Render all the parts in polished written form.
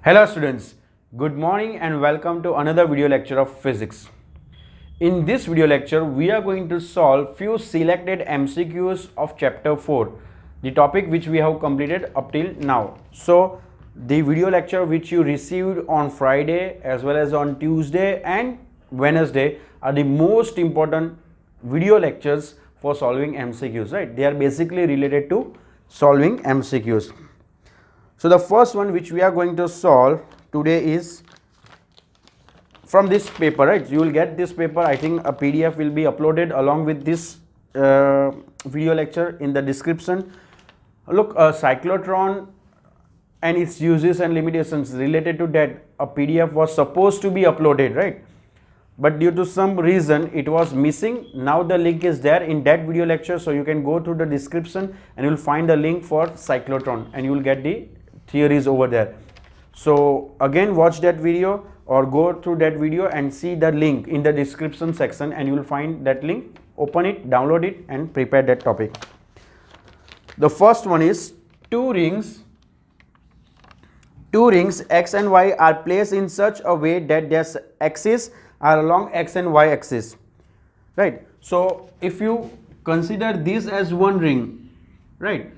Hello students, good morning and welcome to another video lecture of physics. In this video lecture, we are going to solve few selected MCQs of chapter 4, the topic which we have completed up till now. So, the video lecture which you received on Friday as well as on Tuesday and Wednesday are the most important video lectures for solving MCQs, right? They are basically related to solving MCQs. So the first one which we are going to solve today is from this paper, right? You will get this paper. I think a PDF will be uploaded along with this video lecture in the description. Look, a cyclotron and its uses and limitations related to that, a PDF was supposed to be uploaded, right? But due to some reason it was missing. Now the link is there in that video lecture, so you can go through the description and you will find the link for cyclotron and you will get the theories over there. So again, watch that video or go through that video and see the link in the description section and you will find that link. Open it, download it and prepare that topic. The first one is two rings x and y are placed in such a way that their axes are along x and y axis, right? So if you consider this as one ring, right,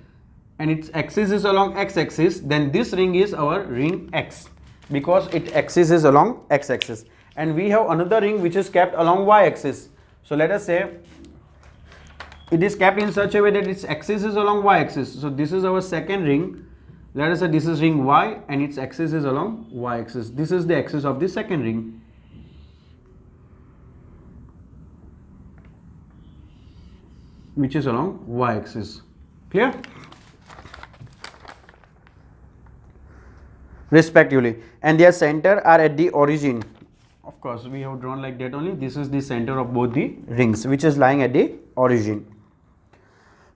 and its axis is along x axis, then this ring is our ring X because its axis is along x axis, and we have another ring which is kept along y axis. So let us say it is kept in such a way that its axis is along y axis. So this is our second ring. Let us say this is ring Y and its axis is along y axis. This is the axis of the second ring. Which is along y axis. Clear? Respectively, and their center are at the origin. Of course, we have drawn like that only. This is the center of both the rings, which is lying at the origin.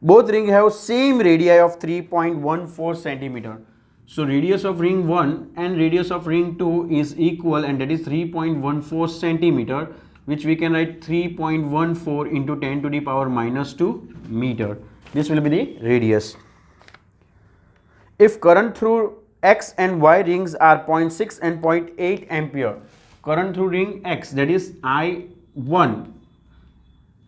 Both rings have same radii of 3.14 centimeter. So radius of ring 1 and radius of ring 2 is equal, and that is 3.14 centimeter, which we can write 3.14 into 10 to the power minus 2 meter. This will be the radius. If current through X and Y rings are 0.6 and 0.8 ampere, current through ring X, that is I1,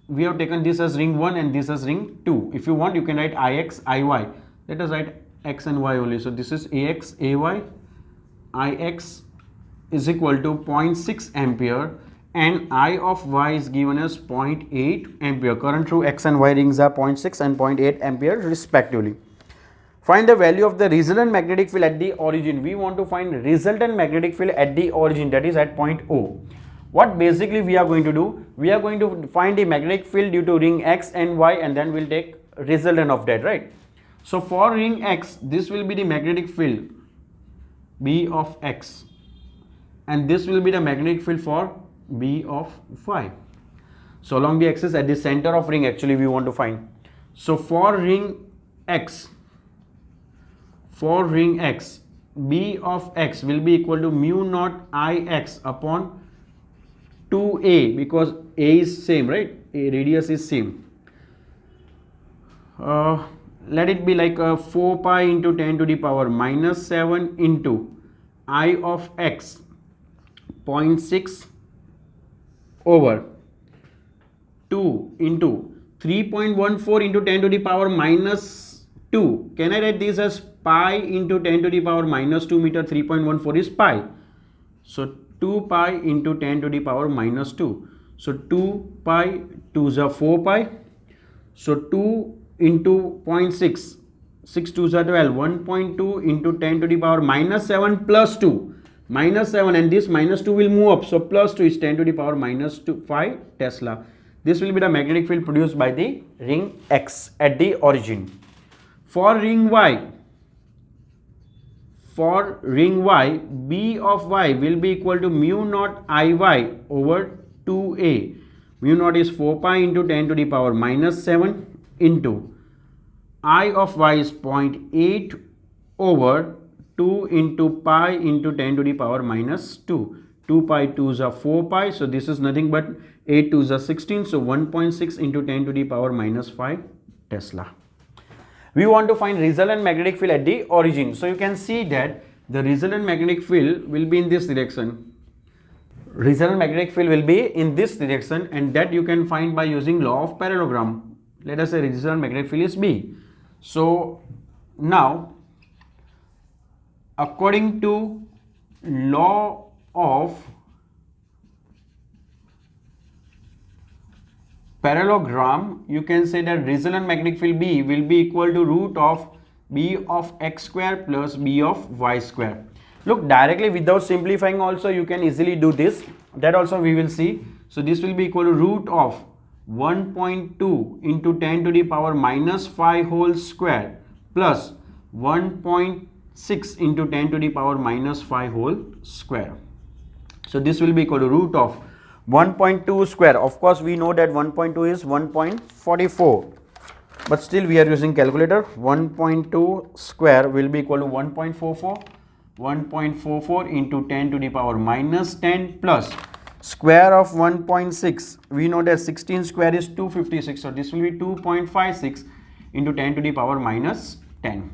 we have taken this as ring 1 and this as ring 2. If you want, you can write Ix, Iy. Let us write X and Y only. So this is Ax, Ay, Ix is equal to 0.6 ampere and I of Y is given as 0.8 ampere. Current through X and Y rings are 0.6 and 0.8 ampere respectively. Find the value of the resultant magnetic field at the origin. We want to find resultant magnetic field at the origin, that is at point O. What basically we are going to do? We are going to find the magnetic field due to ring X and Y, and then we'll take resultant of that, right? So for ring X, this will be the magnetic field B of X, and this will be the magnetic field for B of Y. So along the axis at the center of ring actually we want to find. So for ring X, B of X will be equal to mu naught Ix upon 2a, because a is same, right? A radius is same. Let it be like 4 pi into 10 to the power minus 7 into I of X 0.6 over 2 into 3.14 into 10 to the power minus 2. Can I write this as pi into 10 to the power minus 2 meter? 3.14 is pi. So 2 pi into 10 to the power minus 2. So 2 pi 2 is 4 pi. So 2 into 0.6, 6 2 is 12, 1.2 into 10 to the power minus 7 plus 2. Minus 7, and this minus 2 will move up. So plus 2 is 10 to the power minus 5 Tesla. This will be the magnetic field produced by the ring X at the origin. For ring Y, B of Y will be equal to mu naught Iy over 2a. Mu naught is 4 pi into 10 to the power minus 7 into I of Y is 0.8 over 2 into pi into 10 to the power minus 2. 2 pi 2 is 4 pi. So this is nothing but 8 2 is 16. So 1.6 into 10 to the power minus 5 Tesla. We want to find resultant magnetic field at the origin. So you can see that the resultant magnetic field will be in this direction. Resultant magnetic field will be in this direction, and that you can find by using law of parallelogram. Let us say resultant magnetic field is B. So now, according to law of parallelogram, you can say that resultant magnetic field B will be equal to root of B of x square plus B of y square. Look, directly without simplifying also you can easily do this. That also we will see. So this will be equal to root of 1.2 into 10 to the power minus 5 whole square plus 1.6 into 10 to the power minus 5 whole square. So this will be equal to root of 1.2 square. Of course, we know that 1.2 is 1.44, but still we are using calculator. 1.2 square will be equal to 1.44. 1.44 into 10 to the power minus 10 plus square of 1.6. We know that 16 square is 256. So this will be 2.56 into 10 to the power minus 10.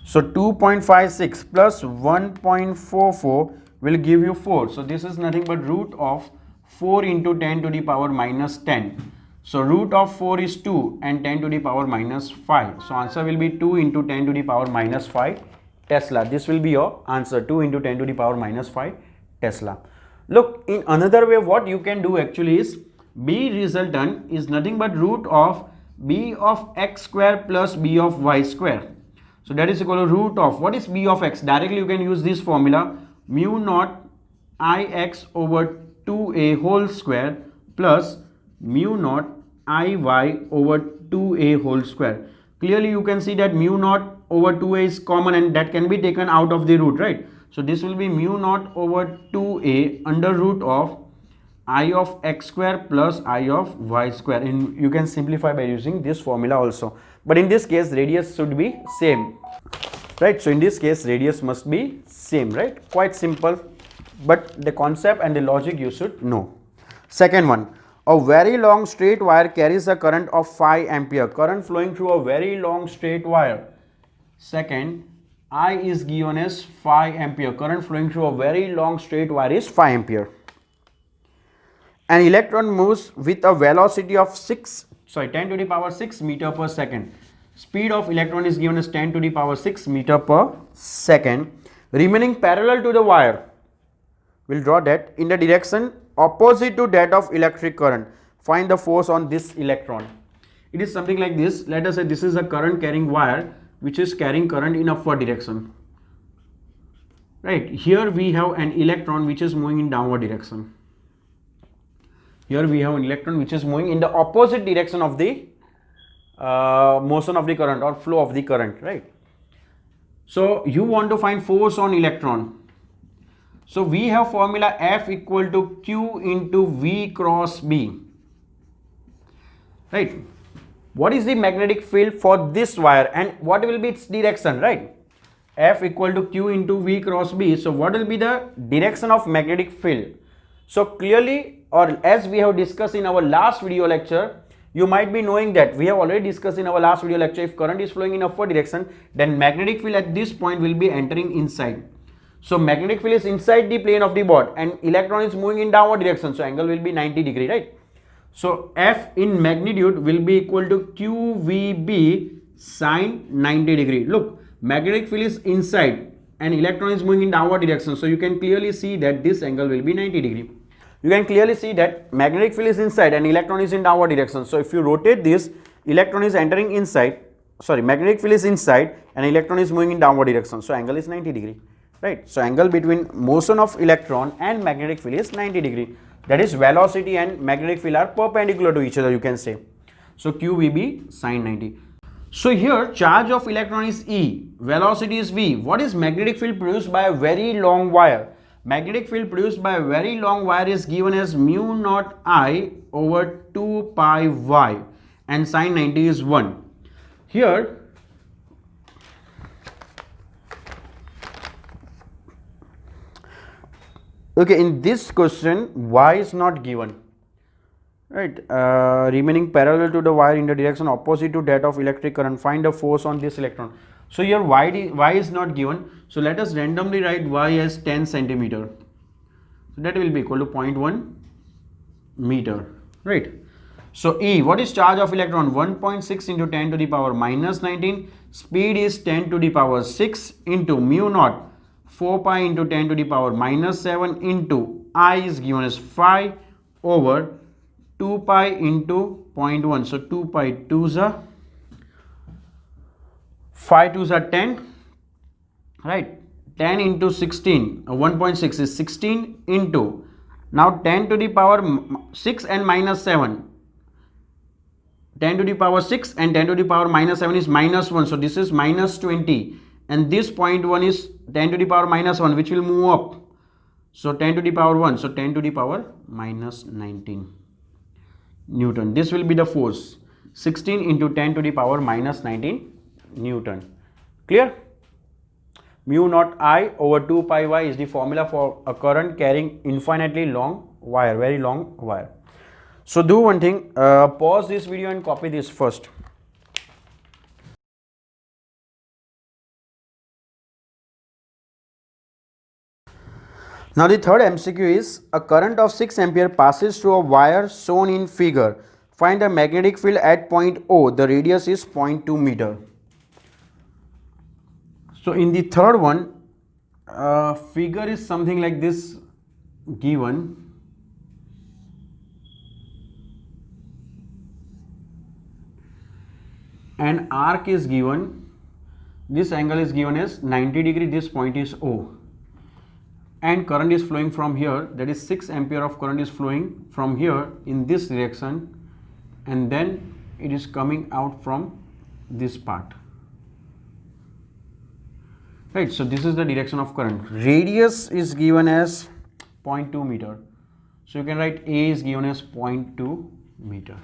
So 2.56 plus 1.44 will give you 4. So this is nothing but root of 4 into 10 to the power minus 10. So root of 4 is 2 and 10 to the power minus 5. So answer will be 2 into 10 to the power minus 5 Tesla. This will be your answer, 2 into 10 to the power minus 5 Tesla. Look, in another way what you can do actually is B resultant is nothing but root of B of x square plus B of y square. So that is equal to root of, what is B of x? Directly you can use this formula, mu naught Ix over 2a whole square plus mu naught Iy over 2a whole square. Clearly you can see that mu naught over 2a is common and that can be taken out of the root, right? So this will be mu naught over 2a under root of I of x square plus I of y square, and you can simplify by using this formula also. But in this case radius should be same, right? So in this case radius must be same, right? Quite simple, but the concept and the logic you should know. Second one, a very long straight wire carries a current of 5 ampere. Current flowing through a very long straight wire. Second, I is given as 5 ampere. Current flowing through a very long straight wire is 5 ampere. An electron moves with a velocity of 10 to the power 6 meter per second. Speed of electron is given as 10 to the power 6 meter per second. Remaining parallel to the wire, we'll draw that in the direction opposite to that of electric current. Find the force on this electron. It is something like this. Let us say this is a current carrying wire which is carrying current in upward direction. Right, here we have an electron which is moving in downward direction. Here we have an electron which is moving in the opposite direction of the motion of the current or flow of the current, right? So you want to find force on electron. So we have formula F equal to Q into V cross B, right? What is the magnetic field for this wire and what will be its direction, right? F equal to Q into V cross B. So what will be the direction of magnetic field? So clearly, or as we have discussed in our last video lecture, you might be knowing that we have already discussed in our last video lecture, if current is flowing in upward direction, then magnetic field at this point will be entering inside. So magnetic field is inside the plane of the board and electron is moving in downward direction. So angle will be 90 degree, right? So F in magnitude will be equal to QVB sine 90 degree. Look, magnetic field is inside and electron is moving in downward direction. So you can clearly see that this angle will be 90 degree. You can clearly see that magnetic field is inside and electron is in downward direction. So if you rotate this, electron is entering inside, magnetic field is inside and electron is moving in downward direction. So angle is 90 degree. Right, so angle between motion of electron and magnetic field is 90 degree. That is velocity and magnetic field are perpendicular to each other, you can say. So QVB sine 90. So here charge of electron is E, velocity is V. What is magnetic field produced by a very long wire? Magnetic field produced by a very long wire is given as mu naught I over 2 pi Y and sine 90 is 1. Here okay, in this question Y is not given, right? Remaining parallel to the wire in the direction opposite to that of electric current. Find the force on this electron. So here y is not given. So let us randomly write y as 10 centimeter. So that will be equal to 0.1 meter, right? So E, what is charge of electron? 1.6 into 10 to the power minus 19. Speed is 10 to the power 6 into mu naught 4 pi into 10 to the power minus 7 into I is given as 5 over 2 pi into 0.1. So 2 pi 2s are 5 2s are 10, right? 10 into 16, 1.6 is 16 into, now 10 to the power 6 and minus 7. 10 to the power 6 and 10 to the power minus 7 is minus 1. So this is minus 20. And this 0.1 is 10 to the power minus 1, which will move up. So 10 to the power 1. So 10 to the power minus 19 Newton. This will be the force. 16 into 10 to the power minus 19 Newton. Clear? Mu naught I over 2 pi y is the formula for a current carrying infinitely long wire, very long wire. So do one thing, pause this video and copy this first. Now the third MCQ is, a current of 6 ampere passes through a wire shown in figure. Find the magnetic field at point O. The radius is 0.2 meter. So in the third one, figure is something like this given. An arc is given, this angle is given as 90 degree, this point is O, and current is flowing from here, that is 6 ampere of current is flowing from here in this direction, and then it is coming out from this part, right? So this is the direction of current. Radius is given as 0.2 meter, so you can write A is given as 0.2 meter.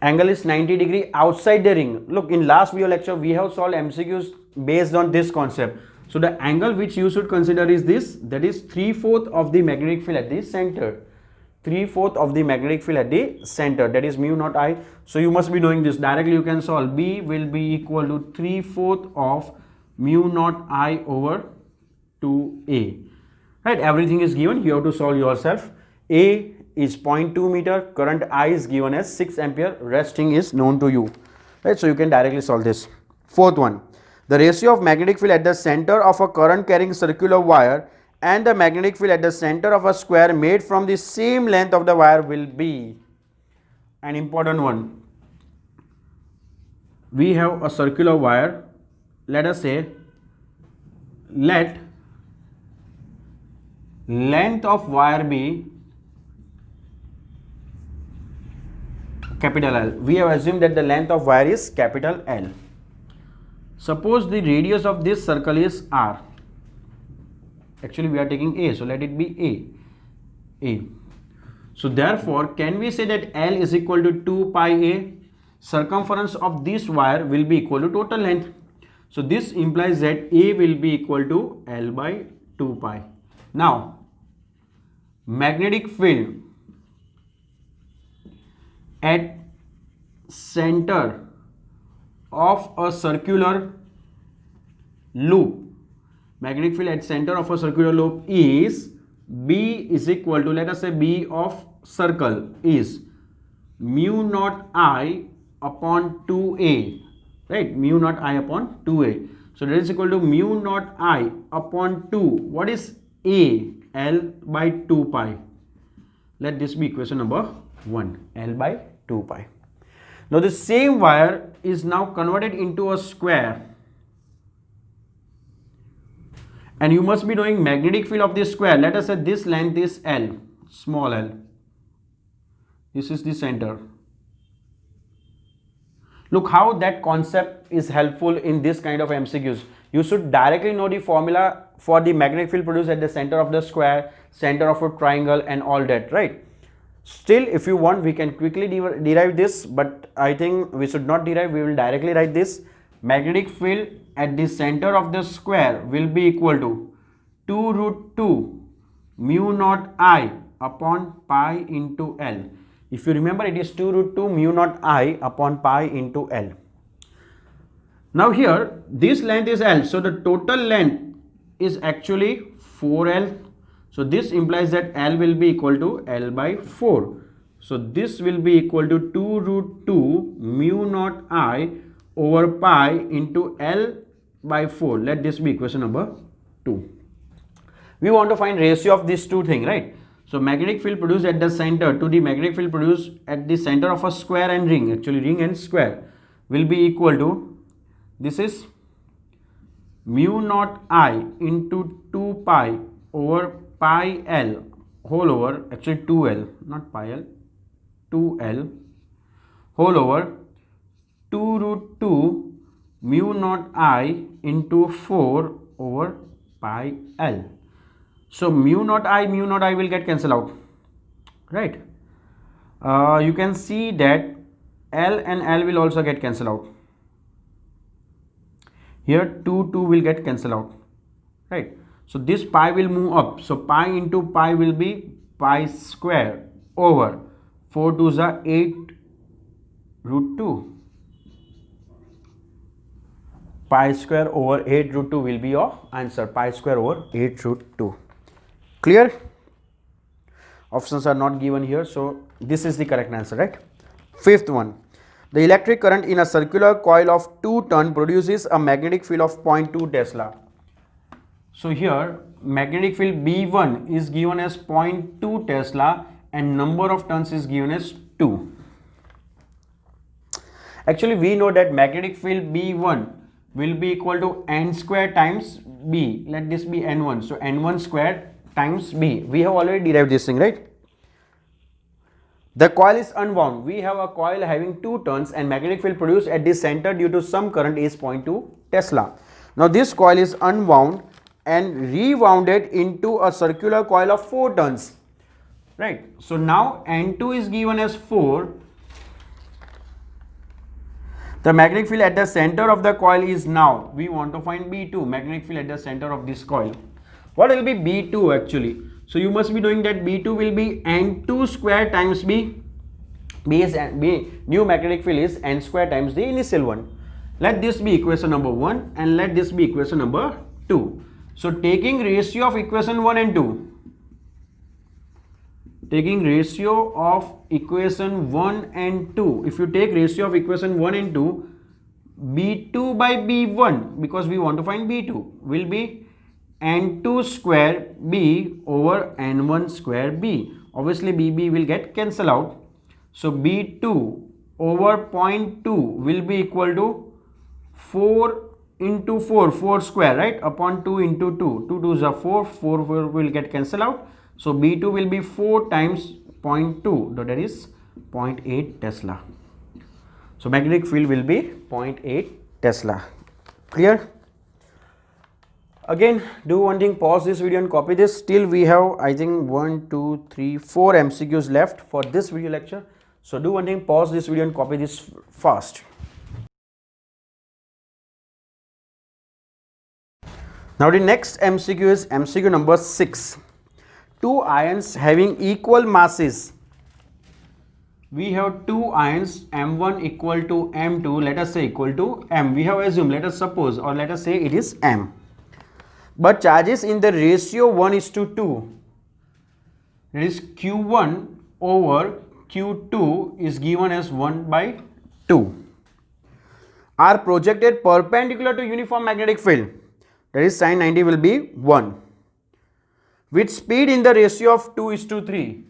Angle is 90 degree outside the ring. Look, in last video lecture we have solved MCQs based on this concept. So the angle which you should consider is this, that is 3/4 of the magnetic field at the center. 3/4 of the magnetic field at the center, that is mu naught I. So you must be knowing this. Directly you can solve. B will be equal to 3/4 of mu naught I over 2A. Right, everything is given. You have to solve yourself. A is 0.2 meter, current I is given as 6 ampere, resting is known to you, right? So you can directly solve this. Fourth one, the ratio of magnetic field at the center of a current carrying circular wire and the magnetic field at the center of a square made from the same length of the wire will be, an important one. We have a circular wire, let us say, let length of wire be capital L. We have assumed that the length of wire is capital L. Suppose the radius of this circle is R. Actually we are taking A, so let it be A. So therefore, can we say that L is equal to 2 pi A? Circumference of this wire will be equal to total length. So this implies that A will be equal to L by 2 pi. Now, magnetic field at center of a circular loop, magnetic field at center of a circular loop is B is equal to, let us say B of circle is mu naught I upon 2A, right? Mu naught I upon 2A. So that is equal to mu naught I upon 2. What is A? L by 2 pi. Let this be equation number 1, L by 2 pi. Now the same wire is now converted into a square, and you must be knowing magnetic field of this square. Let us say this length is L, small l. This is the center. Look how that concept is helpful in this kind of MCQs. You should directly know the formula for the magnetic field produced at the center of the square, center of a triangle and all that, right? Still, if you want, we can quickly derive this, but I think we should not derive, we will directly write this. Magnetic field at the center of the square will be equal to 2 root 2 mu naught I upon pi into L. If you remember, it is 2 root 2 mu naught I upon pi into L. Now here this length is L, so the total length is actually 4L. So this implies that L will be equal to L by 4. So this will be equal to 2 root 2 mu naught I over pi into L by 4. Let this be equation number 2. We want to find ratio of these two things, right? So magnetic field produced at the center to the magnetic field produced at the center of a square and ring, actually ring and square, will be equal to, this is mu naught I into 2 pi over pi L whole over, actually 2L, not pi L, 2L whole over 2 root 2 mu naught I into 4 over pi L. So mu naught I will get cancelled out, right? You can see that L and L will also get cancelled out. Here 2 will get cancelled out, right? So this pi will move up. So pi into pi will be pi square over 4 2s are 8 root 2. Pi square over 8 root 2 will be your answer. Pi square over 8 root 2. Clear? Options are not given here, so this is the correct answer, right? Fifth one. The electric current in a circular coil of 2 turn produces a magnetic field of 0.2 Tesla. So here magnetic field B1 is given as 0.2 Tesla and number of turns is given as 2. Actually we know that magnetic field B1 will be equal to n square times B. Let this be n1. So n1 square times B. We have already derived this thing, right? The coil is unwound. We have a coil having 2 turns and magnetic field produced at the center due to some current is 0.2 Tesla. Now this coil is unwound and rewounded into a circular coil of 4 turns, right? So now N2 is given as 4. The magnetic field at the center of the coil is, now we want to find B2, magnetic field at the center of this coil. What will be B2 actually? So you must be knowing that B2 will be N2 square times B. New magnetic field is N square times the initial one. Let this be equation number 1 and let this be equation number 2. So taking ratio of equation 1 and 2. Taking ratio of equation 1 and 2. If you take ratio of equation 1 and 2, B2 by B1, because we want to find B2, will be N2 square B over N1 square B. Obviously BB will get cancelled out. So B2 over 0.2 will be equal to 4 into 4 square, right, upon 2 into 2. 2 2s are 4 will get cancelled out. So B2 will be 4 times 0.2, that is 0.8 Tesla. So magnetic field will be 0.8 Tesla. Clear? Again, do one thing, pause this video and copy this. Still we have, I think, 1 2 3 4 MCQs left for this video lecture. So do one thing, pause this video and copy this fast. Now the next MCQ is MCQ number 6. Two ions having equal masses. We have two ions, M1 equal to M2, let us say equal to M. We have assumed, let us suppose, or let us say it is M. But charges in the ratio 1:2. That is Q1 over Q2 is given as 1/2. Are projected perpendicular to uniform magnetic field. That is sin 90 will be 1. With speed in the ratio of 2:3.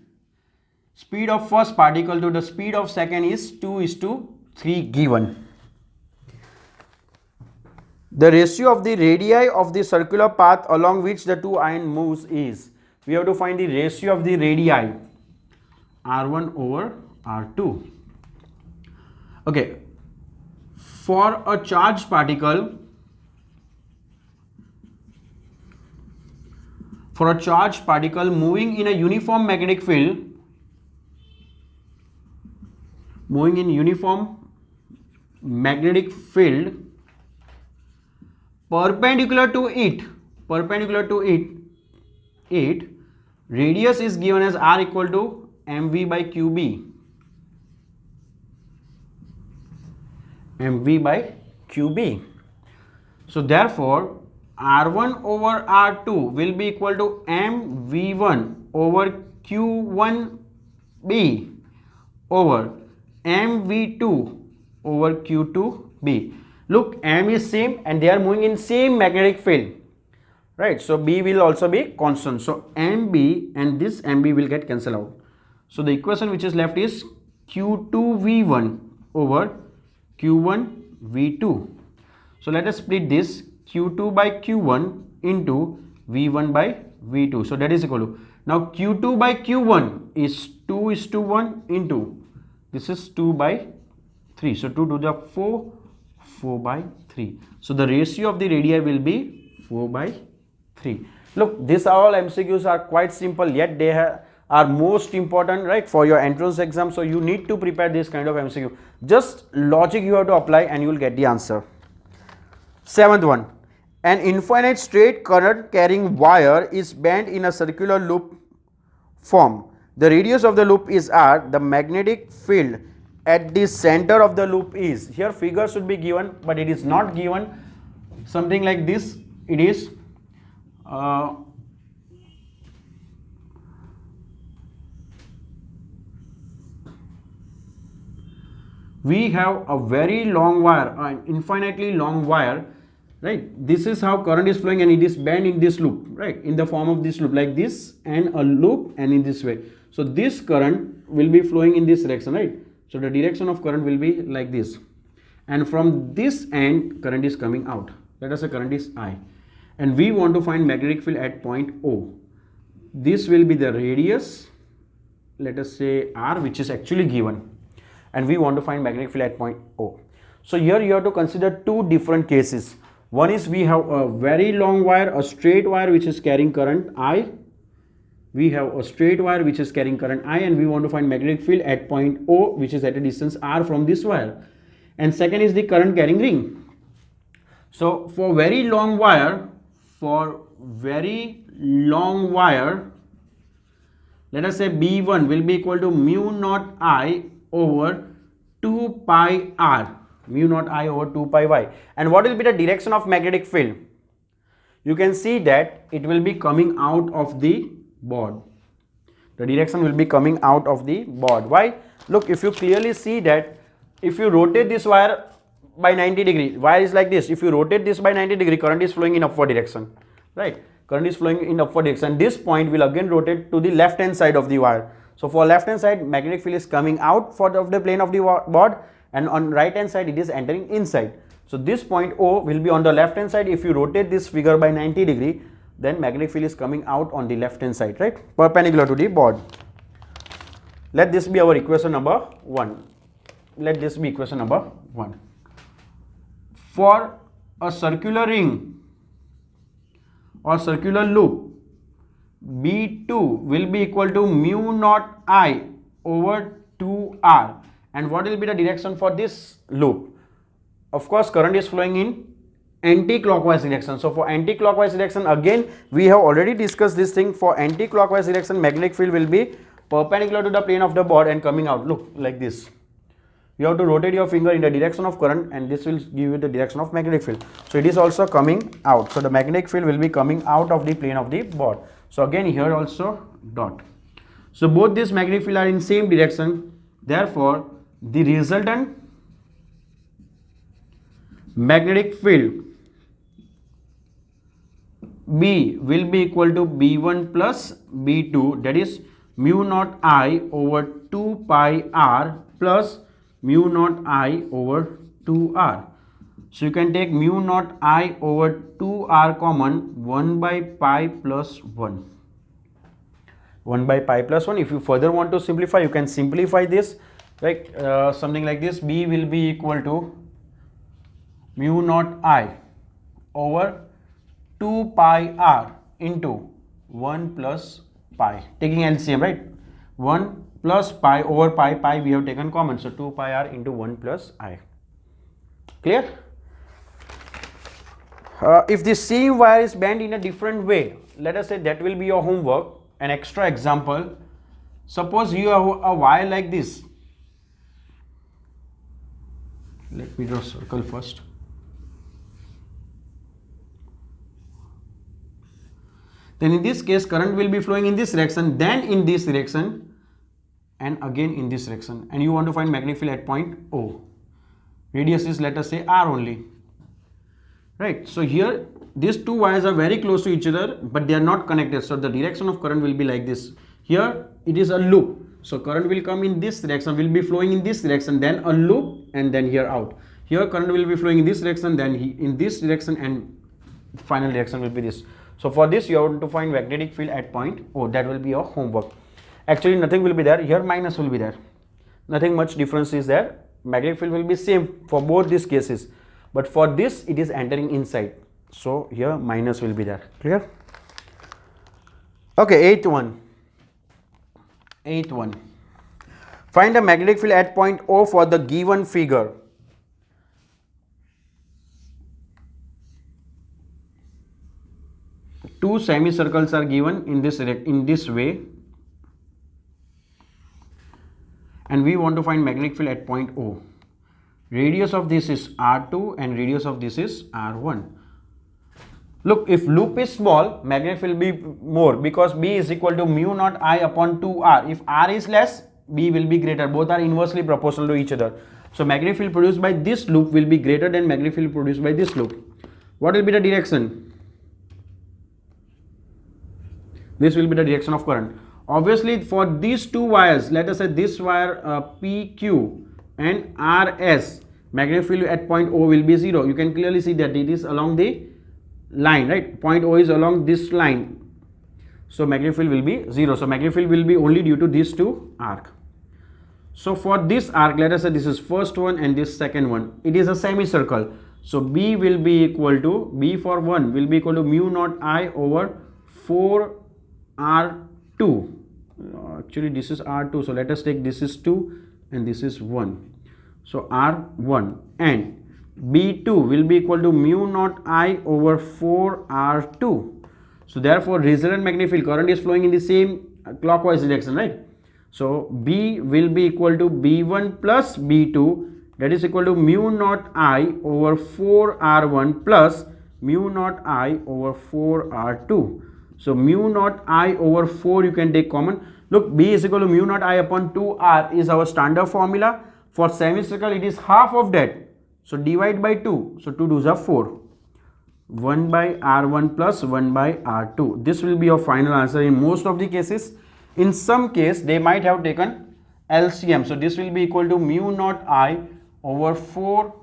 Speed of first particle to the speed of second is 2:3 given. The ratio of the radii of the circular path along which the two ion moves is, we have to find the ratio of the radii, R1 over R2. Okay, for a charged particle, moving in a uniform magnetic field, perpendicular to it, radius is given as R equal to mv by qb. QB. So therefore R1 over R2 will be equal to MV1 over Q1B over MV2 over Q2B. Look, M is same and they are moving in same magnetic field, right? So B will also be constant. So MB and this MB will get cancelled out. So the equation which is left is Q2V1 over Q1V2. So let us split this Q2 by Q1 into V1 by V2. So that is equal to, now Q2 by Q1 is 2:1 into, this is 2 by 3. So 2 to the 4, 4 by 3. So the ratio of the radii will be 4 by 3. Look, these all MCQs are quite simple, yet they are most important, right, for your entrance exam. So you need to prepare this kind of MCQ. Just logic you have to apply and you will get the answer. Seventh one, an infinite straight current carrying wire is bent in a circular loop form. The radius of the loop is R. The magnetic field at the center of the loop is, here figure should be given, but it is not given. Something like this it is. We have a very long wire, an infinitely long wire, right? This is how current is flowing and it is bent in this loop, right, in the form of this loop, like this and a loop and in this way. So this current will be flowing in this direction, right? So the direction of current will be like this, and from this end current is coming out. Let us say current is I, and we want to find magnetic field at point O. This will be the radius, let us say R, which is actually given, and we want to find magnetic field at point O. So here you have to consider two different cases. One is we have a very long wire, a straight wire which is carrying current I. We have a straight wire which is carrying current I, and we want to find magnetic field at point O, which is at a distance R from this wire. And second is the current carrying ring. So for very long wire, let us say B1 will be equal to mu naught I over 2 pi R, mu naught I over 2 pi Y. And what will be the direction of magnetic field? You can see that it will be coming out of the board. The direction will be coming out of the board. Why? Look, if you clearly see that if you rotate this wire by 90 degree, wire is like this. If you rotate this by 90 degree, current is flowing in upward direction, right? Current is flowing in upward direction. This point will again rotate to the left hand side of the wire. So for left hand side, magnetic field is coming out of the plane of the board, and on right hand side it is entering inside. So this point O will be on the left hand side. If you rotate this figure by 90 degree, then magnetic field is coming out on the left hand side, right, perpendicular to the board. Let this be our equation number 1. Let this be equation number 1. For a circular ring or circular loop, B2 will be equal to mu naught I over 2R. And what will be the direction for this loop? Of course, current is flowing in anti-clockwise direction. So for anti-clockwise direction, again we have already discussed this thing. For anti-clockwise direction, magnetic field will be perpendicular to the plane of the board and coming out. Look, like this. You have to rotate your finger in the direction of current, and this will give you the direction of magnetic field. So it is also coming out. So the magnetic field will be coming out of the plane of the board. So again here also dot. So both these magnetic field are in same direction. Therefore the resultant magnetic field B will be equal to B1 plus B2, that is mu naught I over 2 pi R plus mu naught I over 2R. So you can take mu naught I over 2R common, 1 by pi plus 1. 1 by pi plus 1. If you further want to simplify, you can simplify this, like something like this. B will be equal to mu naught I over 2 pi R into 1 plus pi, taking LCM, right? 1 plus pi over pi we have taken common, so 2 pi R into 1 plus I. Clear? If the same wire is bent in a different way, let us say that will be your homework. An extra example, suppose you have a wire like this. Let me draw a circle first. then in this case current will be flowing in this direction, then in this direction, and again in this direction. And you want to find magnetic field at point O. Radius is, let us say, R only, right? So here these two wires are very close to each other, but they are not connected, so the direction of current will be like this. Here it is a loop, so current will come in this direction, will be flowing in this direction, then a loop, and then here out. Here current will be flowing in this direction, then in this direction, and final direction will be this. So for this you have to find magnetic field at point O. That will be your homework. Actually nothing will be there, here minus will be there, nothing much difference is there. Magnetic field will be same for both these cases, but for this it is entering inside, so here minus will be there. Clear? Okay, eighth one. Find the magnetic field at point O for the given figure. Two semicircles are given in this way, and we want to find magnetic field at point O. Radius of this is R2 and radius of this is R1. Look, if loop is small, magnetic field will be more, because B is equal to mu naught I upon 2R. If R is less, B will be greater. Both are inversely proportional to each other. So magnetic field produced by this loop will be greater than magnetic field produced by this loop. What will be the direction? This will be the direction of current. Obviously for these two wires, let us say this wire PQ and RS, magnetic field at point O will be 0. You can clearly see that it is along the line, right? Point O is along this line, so magnetic field will be 0. So magnetic field will be only due to these two arc. So for this arc, let us say this is first one and this second one, it is a semicircle, so B will be equal to, B for 1 will be equal to mu naught I over 4 R2. Actually this is R2, so let us take this is 2 and this is 1, so R1, and B2 will be equal to mu naught I over 4 R2. So therefore resultant magnetic field, current is flowing in the same clockwise direction, right? So B will be equal to B1 plus B2, that is equal to mu naught I over 4 R1 plus mu naught I over 4 R2. So mu naught I over 4 you can take common. Look, B is equal to mu naught I upon 2R is our standard formula. For semicircle it is half of that, so divide by 2, so 2 2s are 4. 1 by R1 plus 1 by R2. This will be your final answer in most of the cases. In some case they might have taken LCM, so this will be equal to mu naught I over 4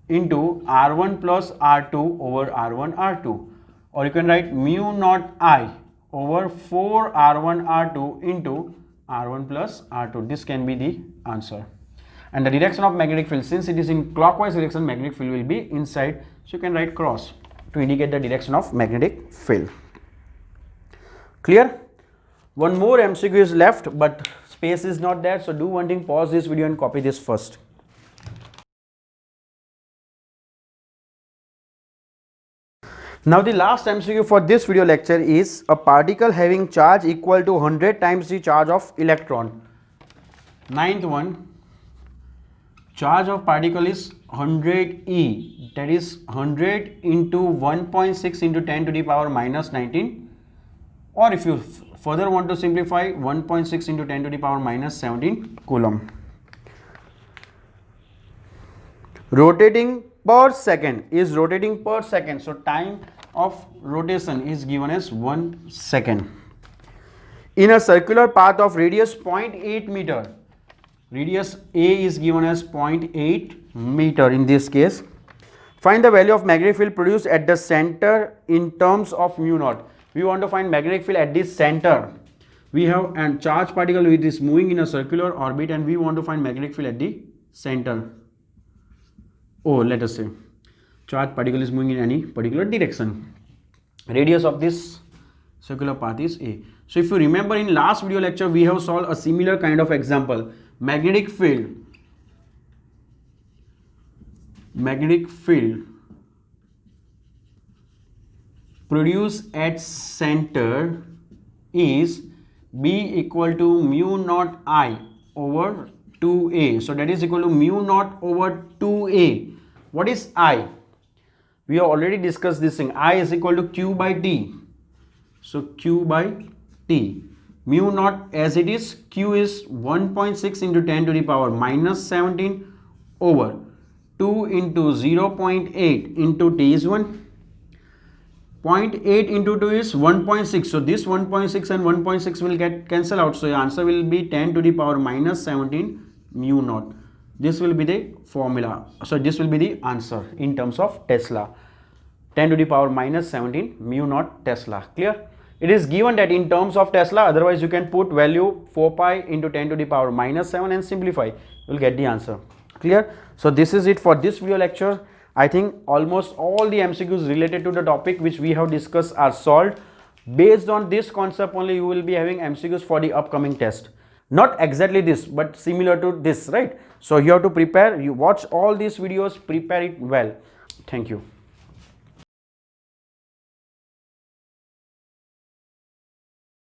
into R1 plus R2 over R1 R2, or you can write mu naught I over 4 R1 R2 into R1 plus R2. This can be the answer. And the direction of magnetic field, since it is in clockwise direction, magnetic field will be inside, so you can write cross to indicate the direction of magnetic field. Clear? One more MCQ is left, but space is not there, so do one thing, pause this video and copy this first. Now the last MCQ for this video lecture is a particle having charge equal to 100 times the charge of electron. Ninth one, charge of particle is 100 E, that is 100 into 1.6 into 10 to the power minus 19, or if you further want to simplify, 1.6 into 10 to the power minus 17 coulomb. Rotating per second is rotating per second, so time of rotation is given as 1 second. In a circular path of radius 0.8 meter, radius A is given as 0.8 meter in this case. Find the value of magnetic field produced at the center in terms of mu naught. We want to find magnetic field at this center. We have a charged particle which is moving in a circular orbit, and we want to find magnetic field at the center. Oh, let us say charged particle is moving in any particular direction. Radius of this circular path is A. So if you remember, in last video lecture we have solved a similar kind of example. Magnetic field produced at center is B equal to mu naught I over 2A. So that is equal to mu naught over 2A. What is I? We have already discussed this thing. I is equal to Q by T. So q by t, mu naught as it is, q is 1.6 into 10 to the power minus 17 over 2 into 0.8 into t is 1. 0.8 into 2 is 1.6. So this 1.6 and 1.6 will get cancel out. So your answer will be 10 to the power minus 17 mu naught. This will be the formula. So this will be the answer in terms of Tesla. 10 to the power minus 17 mu naught Tesla. Clear? It is given that in terms of Tesla. Otherwise you can put value 4 pi into 10 to the power minus 7 and simplify. You will get the answer. Clear? So this is it for this video lecture. I think almost all the MCQs related to the topic which we have discussed are solved. Based on this concept only you will be having MCQs for the upcoming test. Not exactly this, but similar to this, right? So you have to prepare, you watch all these videos, prepare it well. Thank you.